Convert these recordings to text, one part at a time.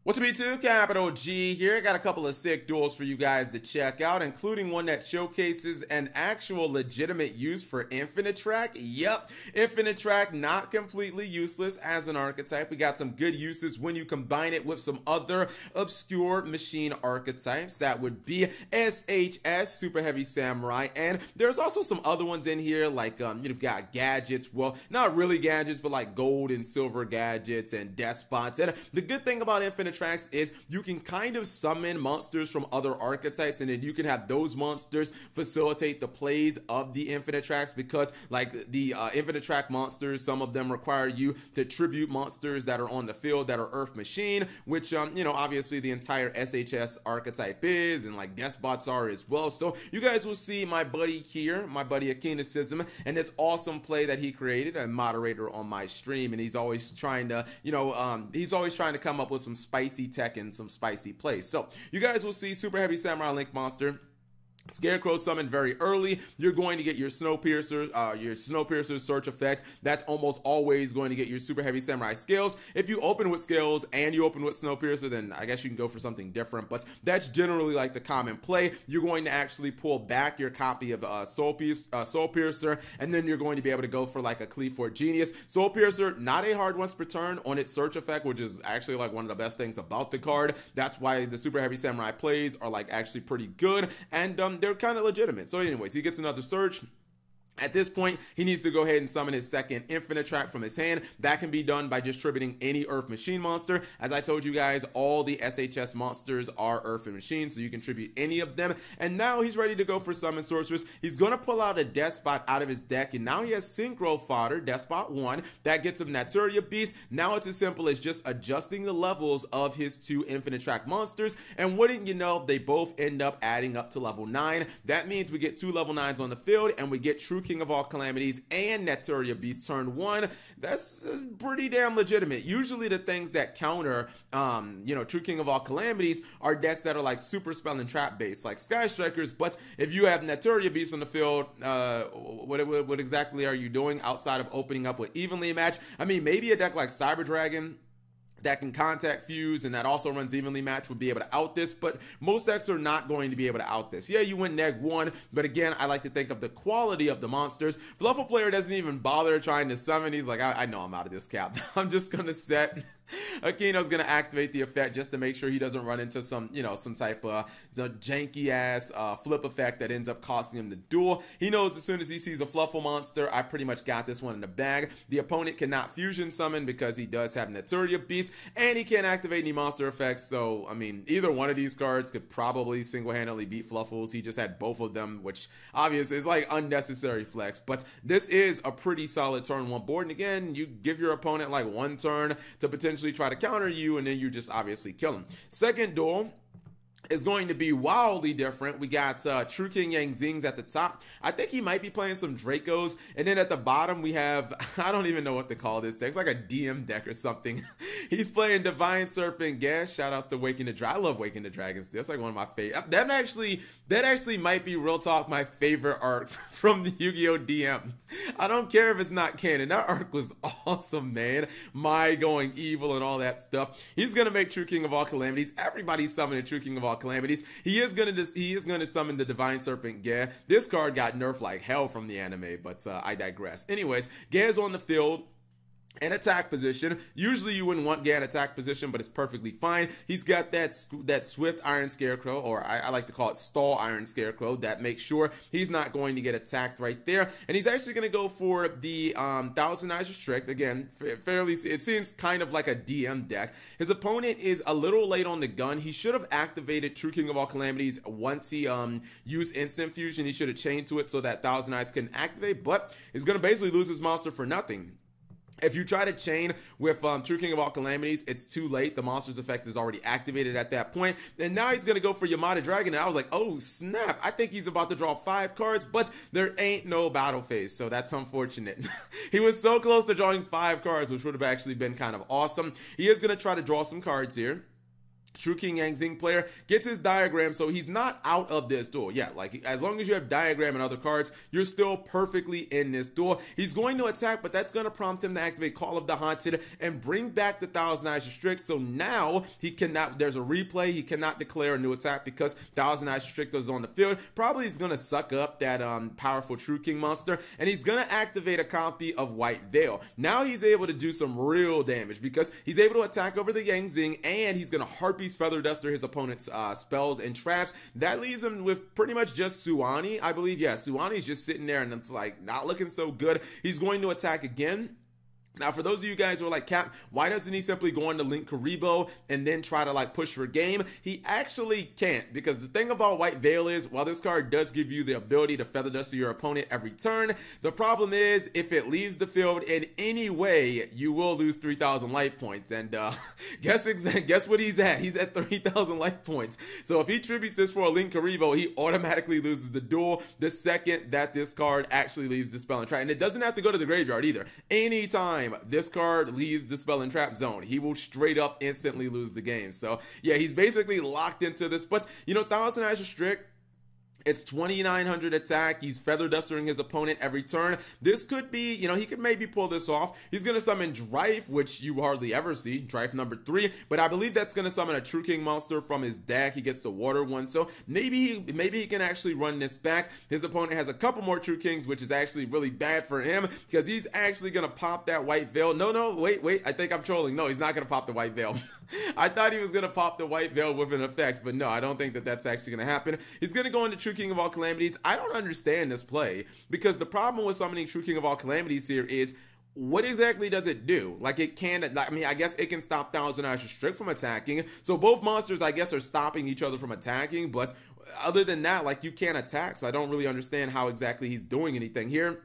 What's up, YouTube? Capital G here. Got a couple of sick duels for you guys to check out, including one that showcases an actual legitimate use for Infinitrack. Yep, Infinitrack, not completely useless as an archetype. We got some good uses when you combine it with some other obscure machine archetypes. That would be SHS, Super Heavy Samurai, and there's also some other ones in here like you've got gadgets. Well, not really gadgets, but like gold and silver gadgets and despots. And the good thing about Infinitracks is you can kind of summon monsters from other archetypes, and then you can have those monsters facilitate the plays of the Infinitracks, because like the Infinitrack monsters, some of them require you to tribute monsters that are on the field that are Earth Machine, which you know, obviously the entire SHS archetype is, and like despots are as well. So you guys will see my buddy here, my buddy Akinacism, and this awesome play that he created, a moderator on my stream, and he's always trying to, you know, he's always trying to come up with some spicy tech and some spicy plays. So you guys will see Super Heavy Samurai Link Monster. Scarecrow summoned very early. You're going to get your Snowpiercer search effect. That's almost always going to get your Super Heavy Samurai scales. If you open with scales and you open with Snowpiercer, then I guess you can go for something different, but that's generally like the common play. You're going to actually pull back your copy of Soulpiercer, and then you're going to be able to go for like a Cleave Genius. Soulpiercer, not a hard once per turn on its search effect, which is actually like one of the best things about the card. That's why the Super Heavy Samurai plays are like actually pretty good, and they're kind of legitimate. So anyways, he gets another search. At this point, he needs to go ahead and summon his second Infinitrack from his hand. That can be done by just tributing any Earth Machine monster. As I told you guys, all the SHS monsters are Earth and Machine, so you can tribute any of them. And now he's ready to go for Summon Sorceress. He's going to pull out a Despot out of his deck, and now he has Synchro Fodder, Despot 1. That gets him Naturia Beast. Now it's as simple as just adjusting the levels of his two Infinitrack monsters, and wouldn't you know, they both end up adding up to level 9. That means we get 2 level 9s on the field, and we get True King of all calamities and Naturia Beast turn 1. That's pretty damn legitimate. Usually the things that counter you know, True King of all calamities are decks that are like super spell and trap based, like Sky Strikers. But if you have Naturia Beast on the field, what exactly are you doing outside of opening up with Evenly Match? I mean, maybe a deck like Cyber Dragon that can contact fuse and that also runs evenly match would be able to out this, but most decks are not going to be able to out this. Yeah, you win neg 1, but again, I like to think of the quality of the monsters. Fluffle player doesn't even bother trying to summon. He's like, I know I'm out of this cap. I'm just gonna set. Akino's gonna activate the effect just to make sure he doesn't run into some, you know, some type of janky ass flip effect that ends up costing him the duel. He knows as soon as he sees a Fluffle monster, I pretty much got this one in the bag. The opponent cannot fusion summon because he does have Naturia Beast, and he can't activate any monster effects. So I mean, either one of these cards could probably single-handedly beat Fluffles. He just had both of them, which obviously is like unnecessary flex, but this is a pretty solid turn 1 board. And again, you give your opponent like 1 turn to potentially try to counter you, and then you just obviously kill him. Second duel is going to be wildly different. We got True King Yang Zings at the top. I think he might be playing some Dracos, and then at the bottom we have, I don't even know what to call this deck. It's like a DM deck or something. He's playing Divine Serpent Gas. Shout outs to Waking the Dragon. I love Waking the Dragons. That's like one of my favorite. That actually might be, real talk, my favorite arc from the Yu-Gi-Oh! DM. I don't care if it's not canon. That arc was awesome, man. My going evil and all that stuff. He's gonna make True King of all calamities. Everybody's summoning True King of all calamities. He is gonna summon the Divine Serpent Gea. This card got nerfed like hell from the anime, but I digress. Anyways, Gea's on the field in attack position. Usually you wouldn't want Gea in attack position, but it's perfectly fine. He's got that Swift Iron Scarecrow, or I like to call it Stall Iron Scarecrow, that makes sure he's not going to get attacked right there. And he's actually going to go for the Thousand Eyes Restrict. Again, fairly, it seems kind of like a DM deck. His opponent is a little late on the gun. He should have activated True King of all calamities once he used Instant Fusion. He should have chained to it so that Thousand Eyes couldn't activate, but he's going to basically lose his monster for nothing. If you try to chain with True King of all calamities, it's too late. The monster's effect is already activated at that point. And now he's going to go for Yamada Dragon. And I was like, oh, snap. I think he's about to draw 5 cards, but there ain't no battle phase. So that's unfortunate. He was so close to drawing 5 cards, which would have actually been kind of awesome. He is going to try to draw some cards here. True King Yang Zing player gets his diagram, so he's not out of this duel. Yeah, like as long as you have diagram and other cards, you're still perfectly in this duel. He's going to attack, but that's going to prompt him to activate Call of the Haunted and bring back the Thousand Eyes Restrict. So now he cannot, there's a replay, he cannot declare a new attack because Thousand Eyes Restrictor is on the field. Probably he's going to suck up that powerful True King monster, and he's going to activate a copy of White Veil. Now he's able to do some real damage because he's able to attack over the Yang Zing, and he's going to Harpy's Feather Duster his opponent's spells and traps. That leaves him with pretty much just Suwani, I believe. Yeah, Suwani's just sitting there and it's like not looking so good. He's going to attack again. Now, for those of you guys who are like, Cap, why doesn't he simply go into Link Karibo and then try to like push for game? He actually can't, because the thing about White Veil is, while this card does give you the ability to Feather Dust your opponent every turn, the problem is if it leaves the field in any way, you will lose 3,000 life points. And guess what he's at? He's at 3,000 life points. So if he tributes this for a Link Karibo, he automatically loses the duel the second that this card actually leaves the Spell and Trap. And it doesn't have to go to the graveyard either. Anytime this card leaves the Spell and Trap zone, he will straight up instantly lose the game. So yeah, he's basically locked into this. But you know, Thousand Eyes Restrict, it's 2,900 attack. He's Feather Dustering his opponent every turn. This could be, you know, he could maybe pull this off. He's going to summon Drive, which you hardly ever see, Drive number 3, but I believe that's going to summon a True King monster from his deck. He gets the water one, so maybe he can actually run this back. His opponent has a couple more True Kings, which is actually really bad for him because he's actually going to pop that White Veil. No, wait, I think I'm trolling. No, he's not going to pop the White Veil. I thought he was going to pop the White Veil with an effect, but no, I don't think that that's actually going to happen. He's going to go into True King of All Calamities. I don't understand this play because the problem with summoning True King of All Calamities here is, what exactly does it do? Like, it can, I mean, I guess it can stop Thousand Eyes Restrict from attacking. So both monsters, I guess, are stopping each other from attacking. But other than that, like, you can't attack. So I don't really understand how exactly he's doing anything here.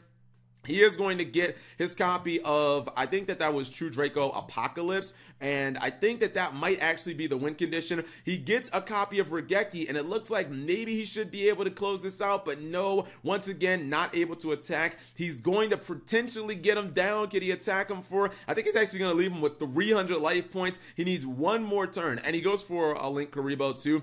He is going to get his copy of, I think that was True Draco Apocalypse, and I think that might actually be the win condition. He gets a copy of Regeki, and it looks like maybe he should be able to close this out, but no, once again, not able to attack. He's going to potentially get him down. Can he attack him for, I think he's actually going to leave him with 300 life points. He needs one more turn, and he goes for a Link Karibo too.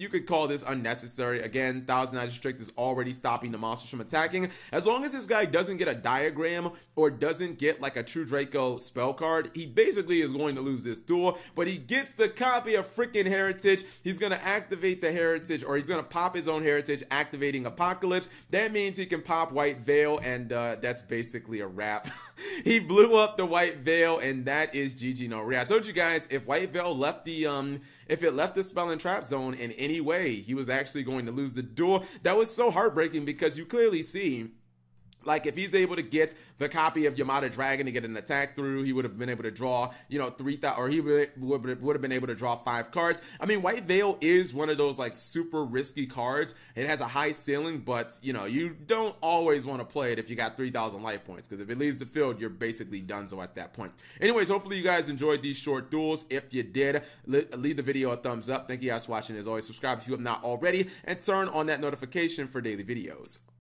You could call this unnecessary. Again, Thousand Eyes Restrict is already stopping the monsters from attacking. As long as this guy doesn't get a diagram or doesn't get like a True Draco spell card, he basically is going to lose this duel. But he gets the copy of freaking Heritage. He's going to activate the Heritage, or he's going to pop his own Heritage, activating Apocalypse. That means he can pop White Veil, and that's basically a wrap. He blew up the White Veil, and that is GG no re. I told you guys, if White Veil left the if it left the Spell and Trap zone in any way, he was actually going to lose the duel. That was so heartbreaking because you clearly see, like, if he's able to get the copy of Yamada Dragon to get an attack through, he would have been able to draw, you know, 3,000, or he would have been able to draw 5 cards. I mean, White Veil is one of those, like, super risky cards. It has a high ceiling, but, you know, you don't always want to play it if you got 3,000 life points, because if it leaves the field, you're basically done so at that point. Anyways, hopefully you guys enjoyed these short duels. If you did, leave the video a thumbs up. Thank you guys for watching. As always, subscribe if you have not already, and turn on that notification for daily videos.